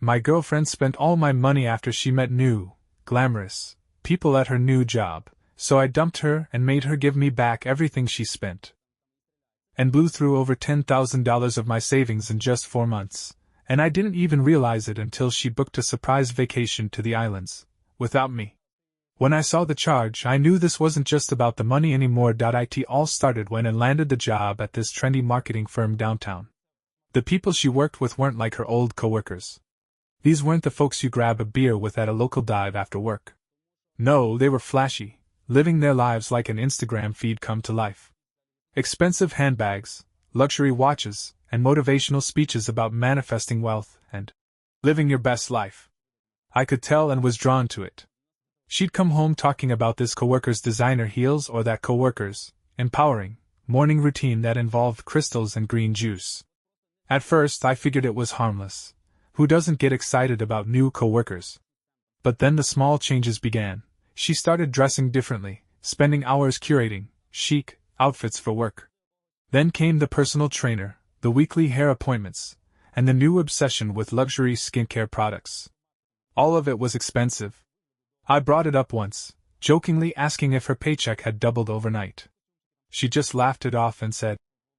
My girlfriend spent all my money after she met new, glamorous people at her new job, so I dumped her and made her give me back everything she spent. And blew through over $10,000 of my savings in just 4 months, and I didn't even realize it until she booked a surprise vacation to the islands, without me. When I saw the charge, I knew this wasn't just about the money anymore. It all started when I landed the job at this trendy marketing firm downtown. The people she worked with weren't like her old coworkers. These weren't the folks you grab a beer with at a local dive after work. No, they were flashy, living their lives like an Instagram feed come to life. Expensive handbags, luxury watches, and motivational speeches about manifesting wealth and living your best life. I could tell and was drawn to it. She'd come home talking about this coworker's designer heels or that coworker's empowering morning routine that involved crystals and green juice. At first, I figured it was harmless. Who doesn't get excited about new coworkers? But then the small changes began. She started dressing differently, spending hours curating chic outfits for work. Then came the personal trainer, the weekly hair appointments, and the new obsession with luxury skincare products. All of it was expensive. I brought it up once, jokingly asking if her paycheck had doubled overnight. She just laughed it off and said,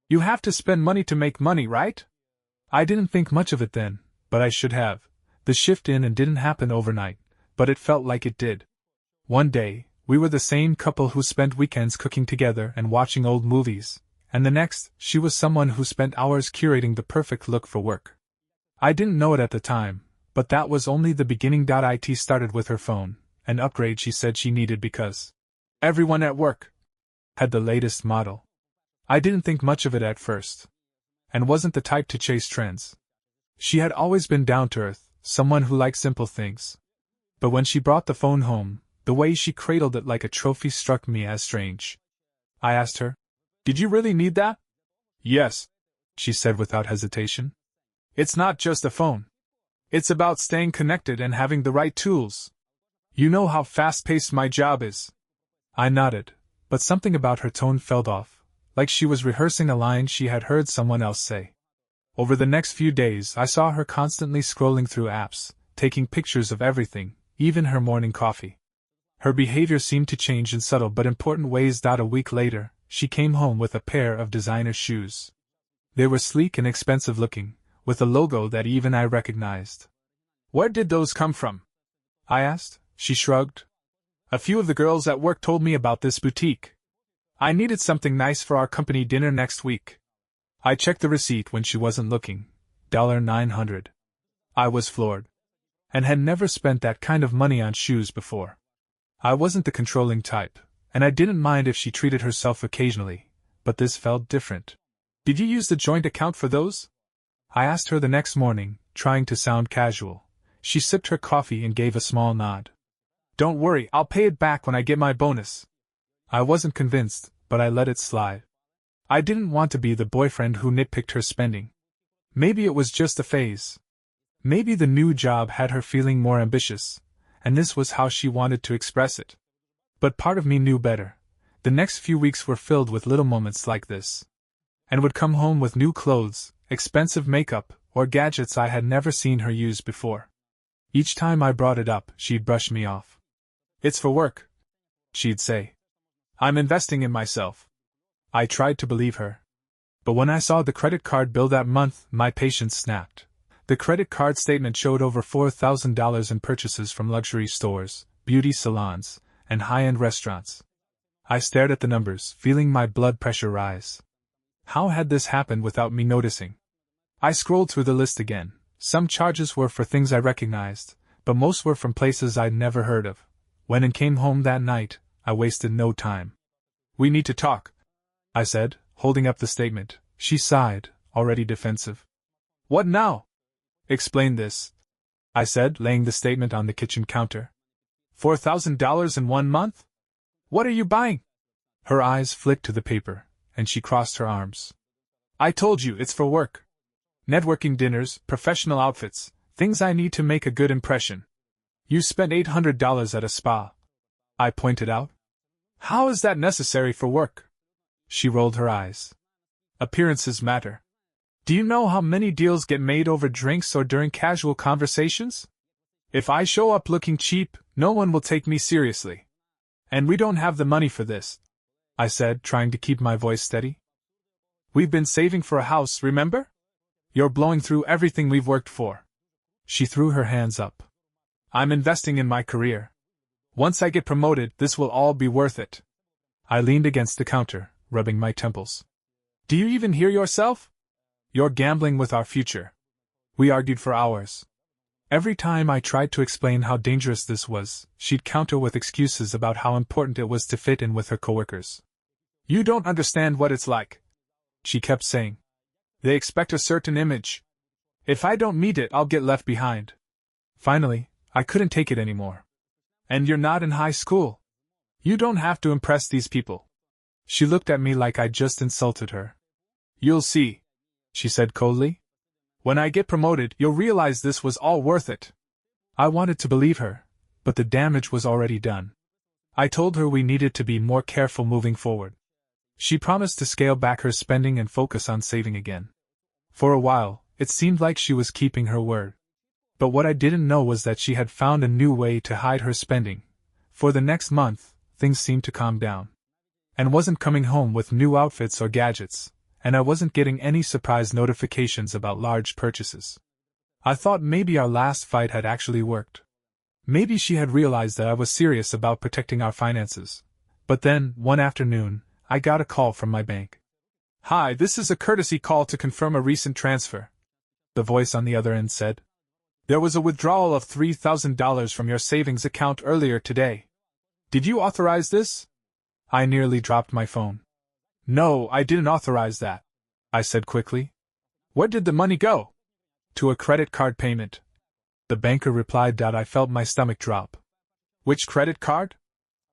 "You have to spend money to make money, right?" I didn't think much of it then, but I should have. The shift in and didn't happen overnight, but it felt like it did. One day, we were the same couple who spent weekends cooking together and watching old movies, and the next, she was someone who spent hours curating the perfect look for work. I didn't know it at the time, but that was only the beginning. It started with her phone, an upgrade she said she needed because everyone at work had the latest model. I didn't think much of it at first, and wasn't the type to chase trends. She had always been down to earth, someone who liked simple things. But when she brought the phone home, the way she cradled it like a trophy struck me as strange. I asked her, "Did you really need that?" "Yes," she said without hesitation. "It's not just a phone. It's about staying connected and having the right tools. You know how fast-paced my job is." I nodded, but something about her tone felt off, like she was rehearsing a line she had heard someone else say. Over the next few days, I saw her constantly scrolling through apps, taking pictures of everything, even her morning coffee. Her behavior seemed to change in subtle but important ways. A week later, she came home with a pair of designer shoes. They were sleek and expensive looking, with a logo that even I recognized. "Where did those come from?" I asked. She shrugged. "A few of the girls at work told me about this boutique. I needed something nice for our company dinner next week." I checked the receipt when she wasn't looking. $900. I was floored. And had never spent that kind of money on shoes before. I wasn't the controlling type, and I didn't mind if she treated herself occasionally, but this felt different. "Did you use the joint account for those?" I asked her the next morning, trying to sound casual. She sipped her coffee and gave a small nod. "Don't worry, I'll pay it back when I get my bonus." I wasn't convinced, but I let it slide. I didn't want to be the boyfriend who nitpicked her spending. Maybe it was just a phase. Maybe the new job had her feeling more ambitious, and this was how she wanted to express it. But part of me knew better. The next few weeks were filled with little moments like this. And would come home with new clothes, expensive makeup, or gadgets I had never seen her use before. Each time I brought it up, she'd brush me off. "It's for work," she'd say. "I'm investing in myself." I tried to believe her. But when I saw the credit card bill that month, my patience snapped. The credit card statement showed over $4,000 in purchases from luxury stores, beauty salons, and high-end restaurants. I stared at the numbers, feeling my blood pressure rise. How had this happened without me noticing? I scrolled through the list again. Some charges were for things I recognized, but most were from places I'd never heard of. When I came home that night, I wasted no time. "We need to talk," I said, holding up the statement. She sighed, already defensive. "What now?" "Explain this," I said, laying the statement on the kitchen counter. $4,000 in 1 month? What are you buying?" Her eyes flicked to the paper, and she crossed her arms. "I told you, it's for work. Networking dinners, professional outfits, things I need to make a good impression. You spent $800 at a spa," I pointed out. "How is that necessary for work?" She rolled her eyes. "Appearances matter." Do you know how many deals get made over drinks or during casual conversations? If I show up looking cheap, no one will take me seriously. And we don't have the money for this, I said, trying to keep my voice steady. We've been saving for a house, remember? You're blowing through everything we've worked for. She threw her hands up. I'm investing in my career. Once I get promoted, this will all be worth it. I leaned against the counter, rubbing my temples. Do you even hear yourself? You're gambling with our future. We argued for hours. Every time I tried to explain how dangerous this was, she'd counter with excuses about how important it was to fit in with her coworkers. You don't understand what it's like, she kept saying. They expect a certain image. If I don't meet it, I'll get left behind. Finally, I couldn't take it anymore. And you're not in high school. You don't have to impress these people. She looked at me like I'd just insulted her. You'll see, she said coldly. When I get promoted, you'll realize this was all worth it. I wanted to believe her, but the damage was already done. I told her we needed to be more careful moving forward. She promised to scale back her spending and focus on saving again. For a while, it seemed like she was keeping her word. But what I didn't know was that she had found a new way to hide her spending. For the next month, things seemed to calm down. And wasn't coming home with new outfits or gadgets, and I wasn't getting any surprise notifications about large purchases. I thought maybe our last fight had actually worked. Maybe she had realized that I was serious about protecting our finances. But then, one afternoon, I got a call from my bank. Hi, this is a courtesy call to confirm a recent transfer, the voice on the other end said. There was a withdrawal of $3,000 from your savings account earlier today. Did you authorize this? I nearly dropped my phone. No, I didn't authorize that, I said quickly. Where did the money go? To a credit card payment. The banker replied. I felt my stomach drop. Which credit card?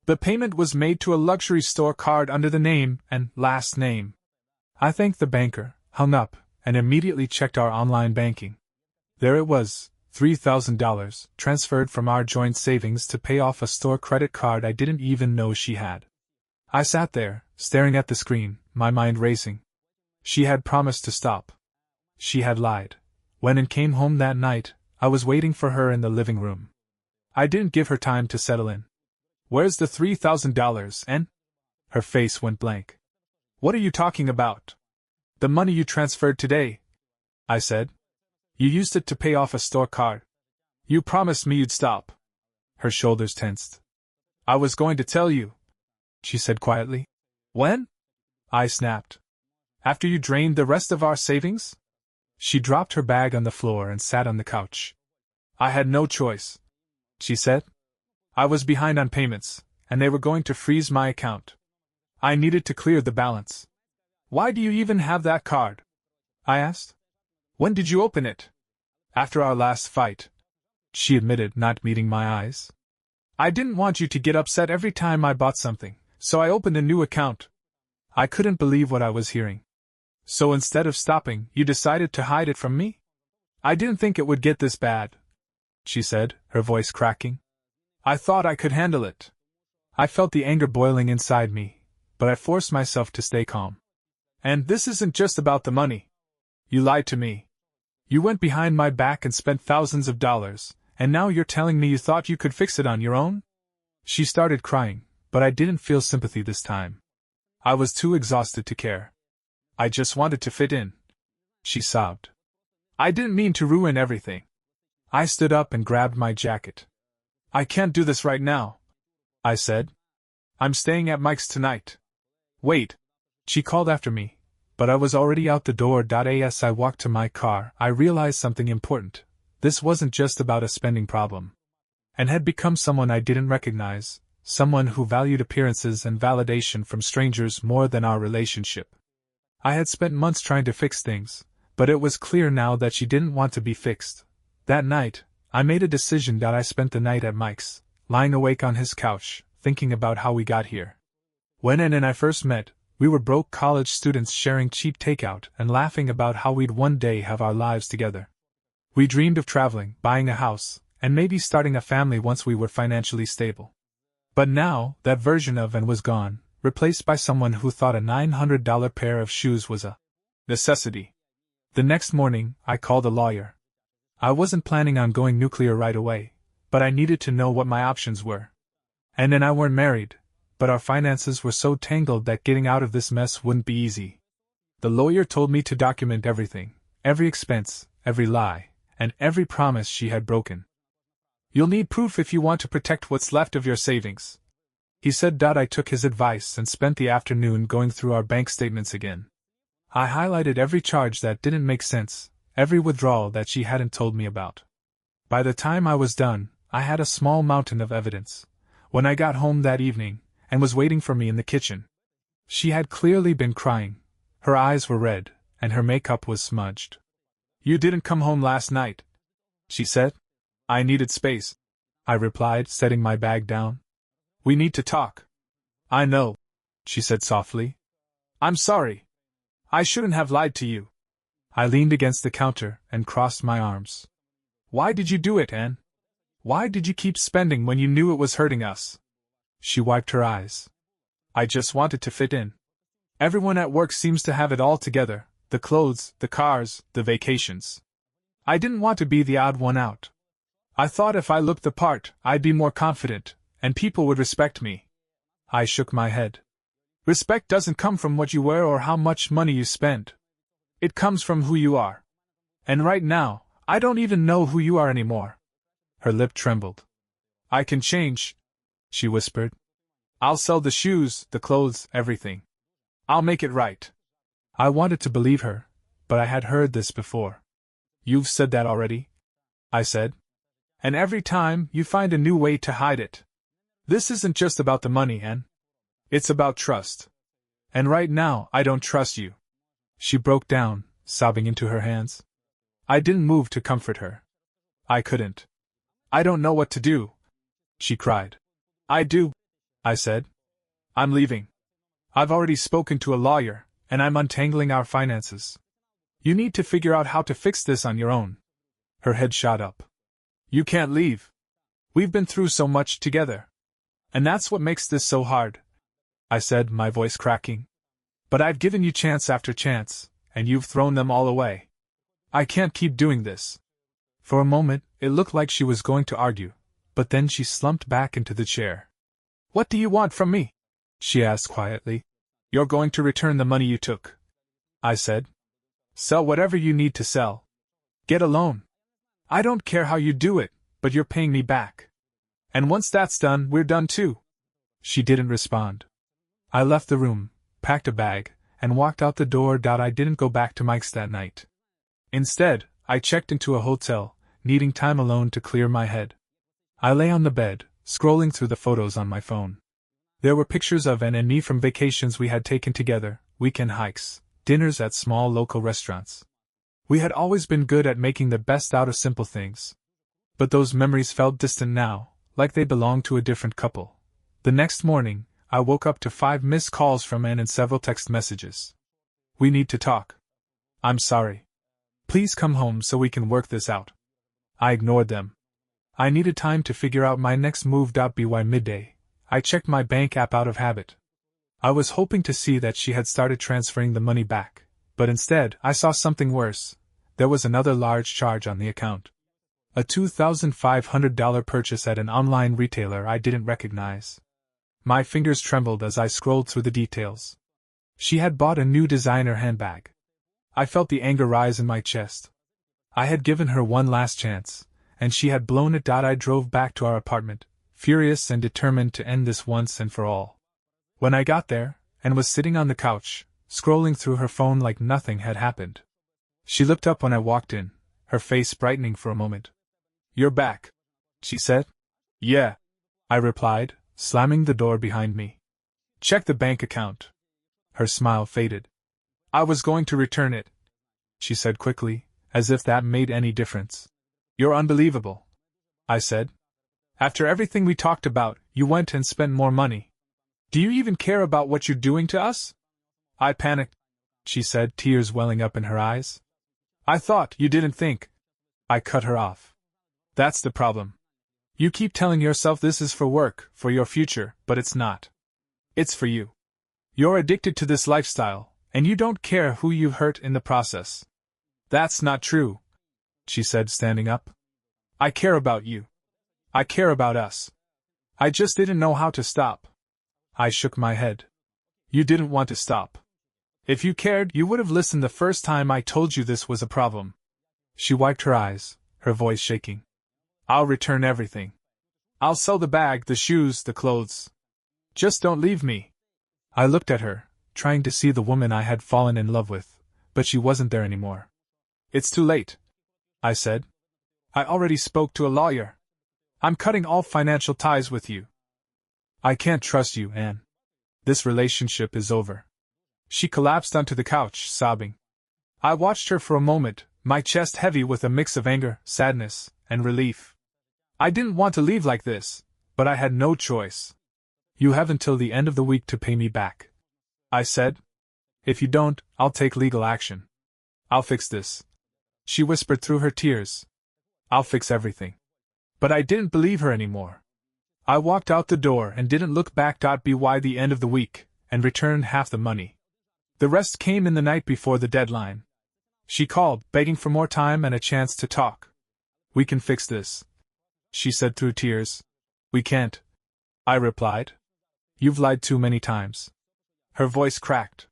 The payment was made to a luxury store card under the name and last name. I thanked the banker, hung up, and immediately checked our online banking. There it was, $3,000, transferred from our joint savings to pay off a store credit card I didn't even know she had. I sat there, staring at the screen, my mind racing. She had promised to stop. She had lied. When I came home that night, I was waiting for her in the living room. I didn't give her time to settle in. Where's the $3,000, and? Her face went blank. What are you talking about? The money you transferred today, I said. You used it to pay off a store card. You promised me you'd stop. Her shoulders tensed. I was going to tell you, she said quietly. When? I snapped. After you drained the rest of our savings? She dropped her bag on the floor and sat on the couch. I had no choice, she said. I was behind on payments, and they were going to freeze my account. I needed to clear the balance. Why do you even have that card? I asked. When did you open it? After our last fight, she admitted, not meeting my eyes. I didn't want you to get upset every time I bought something, so I opened a new account. I couldn't believe what I was hearing. So instead of stopping, you decided to hide it from me? I didn't think it would get this bad, she said, her voice cracking. I thought I could handle it. I felt the anger boiling inside me, but I forced myself to stay calm. And this isn't just about the money. You lied to me. You went behind my back and spent thousands of dollars, and now you're telling me you thought you could fix it on your own? She started crying, but I didn't feel sympathy this time. I was too exhausted to care. I just wanted to fit in, she sobbed. I didn't mean to ruin everything. I stood up and grabbed my jacket. I can't do this right now, I said. I'm staying at Mike's tonight. Wait, she called after me, but I was already out the door. As I walked to my car, I realized something important. This wasn't just about a spending problem, and had become someone I didn't recognize, someone who valued appearances and validation from strangers more than our relationship. I had spent months trying to fix things, but it was clear now that she didn't want to be fixed. That night, I made a decision. I spent the night at Mike's, lying awake on his couch, thinking about how we got here. When Ann and I first met, we were broke college students sharing cheap takeout and laughing about how we'd one day have our lives together. We dreamed of traveling, buying a house, and maybe starting a family once we were financially stable. But now, that version of Ann was gone, replaced by someone who thought a $900 pair of shoes was a necessity. The next morning, I called a lawyer. I wasn't planning on going nuclear right away, but I needed to know what my options were. And then I weren't married, but our finances were so tangled that getting out of this mess wouldn't be easy. The lawyer told me to document everything, every expense, every lie, and every promise she had broken. You'll need proof if you want to protect what's left of your savings, he said. I took his advice and spent the afternoon going through our bank statements again. I highlighted every charge that didn't make sense, every withdrawal that she hadn't told me about. By the time I was done, I had a small mountain of evidence. When I got home that evening, and was waiting for me in the kitchen, she had clearly been crying. Her eyes were red, and her makeup was smudged. You didn't come home last night, she said. I needed space, I replied, setting my bag down. We need to talk. I know, she said softly. I'm sorry. I shouldn't have lied to you. I leaned against the counter and crossed my arms. Why did you do it, Anne? Why did you keep spending when you knew it was hurting us? She wiped her eyes. I just wanted to fit in. Everyone at work seems to have it all together, the clothes, the cars, the vacations. I didn't want to be the odd one out. I thought if I looked the part, I'd be more confident, and people would respect me. I shook my head. Respect doesn't come from what you wear or how much money you spend. It comes from who you are. And right now, I don't even know who you are anymore. Her lip trembled. I can change, she whispered. I'll sell the shoes, the clothes, everything. I'll make it right. I wanted to believe her, but I had heard this before. You've said that already, I said. And every time, you find a new way to hide it. This isn't just about the money, Anne. It's about trust. And right now, I don't trust you. She broke down, sobbing into her hands. I didn't move to comfort her. I couldn't. I don't know what to do, she cried. I do, I said. I'm leaving. I've already spoken to a lawyer, and I'm untangling our finances. You need to figure out how to fix this on your own. Her head shot up. You can't leave. We've been through so much together. And that's what makes this so hard, I said, my voice cracking. But I've given you chance after chance, and you've thrown them all away. I can't keep doing this. For a moment, it looked like she was going to argue, but then she slumped back into the chair. What do you want from me? She asked quietly. You're going to return the money you took, I said. Sell whatever you need to sell. Get a loan. I don't care how you do it, but you're paying me back. And once that's done, we're done too. She didn't respond. I left the room, packed a bag, and walked out the door. I didn't go back to Mike's that night. Instead, I checked into a hotel, needing time alone to clear my head. I lay on the bed, scrolling through the photos on my phone. There were pictures of Anne and me from vacations we had taken together, weekend hikes, dinners at small local restaurants. We had always been good at making the best out of simple things. But those memories felt distant now, like they belonged to a different couple. The next morning, I woke up to 5 missed calls from Anne and several text messages. We need to talk. I'm sorry. Please come home so we can work this out. I ignored them. I needed time to figure out my next move. By midday, I checked my bank app out of habit. I was hoping to see that she had started transferring the money back, but instead I saw something worse. There was another large charge on the account. A $2,500 purchase at an online retailer I didn't recognize. My fingers trembled as I scrolled through the details. She had bought a new designer handbag. I felt the anger rise in my chest. I had given her one last chance, and she had blown it. I drove back to our apartment, furious and determined to end this once and for all. When I got there, and was sitting on the couch, scrolling through her phone like nothing had happened. She looked up when I walked in, her face brightening for a moment. You're back, she said. Yeah, I replied, slamming the door behind me. Check the bank account. Her smile faded. I was going to return it, she said quickly, as if that made any difference. You're unbelievable, I said. After everything we talked about, you went and spent more money. Do you even care about what you're doing to us? I panicked, she said, tears welling up in her eyes. I thought you didn't think. I cut her off. That's the problem. You keep telling yourself this is for work, for your future, but it's not. It's for you. You're addicted to this lifestyle, and you don't care who you've hurt in the process. That's not true, she said, standing up. I care about you. I care about us. I just didn't know how to stop. I shook my head. You didn't want to stop. If you cared, you would have listened the first time I told you this was a problem. She wiped her eyes, her voice shaking. I'll return everything. I'll sell the bag, the shoes, the clothes. Just don't leave me. I looked at her, trying to see the woman I had fallen in love with, but she wasn't there anymore. It's too late, I said. I already spoke to a lawyer. I'm cutting all financial ties with you. I can't trust you, Anne. This relationship is over. She collapsed onto the couch, sobbing. I watched her for a moment, my chest heavy with a mix of anger, sadness, and relief. I didn't want to leave like this, but I had no choice. You have until the end of the week to pay me back, I said. If you don't, I'll take legal action. I'll fix this, she whispered through her tears. I'll fix everything. But I didn't believe her anymore. I walked out the door and didn't look back. By the end of the week, and returned half the money. The rest came in the night before the deadline. She called, begging for more time and a chance to talk. We can fix this, she said through tears. We can't, I replied. You've lied too many times. Her voice cracked.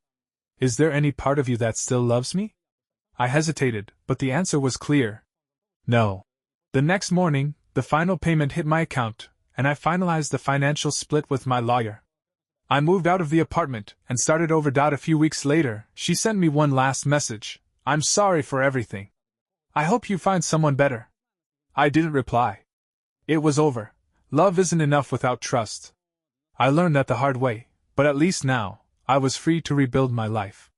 Is there any part of you that still loves me? I hesitated, but the answer was clear. No. The next morning, the final payment hit my account, and I finalized the financial split with my lawyer. I moved out of the apartment and started over. A few weeks later, she sent me one last message. I'm sorry for everything. I hope you find someone better. I didn't reply. It was over. Love isn't enough without trust. I learned that the hard way, but at least now, I was free to rebuild my life.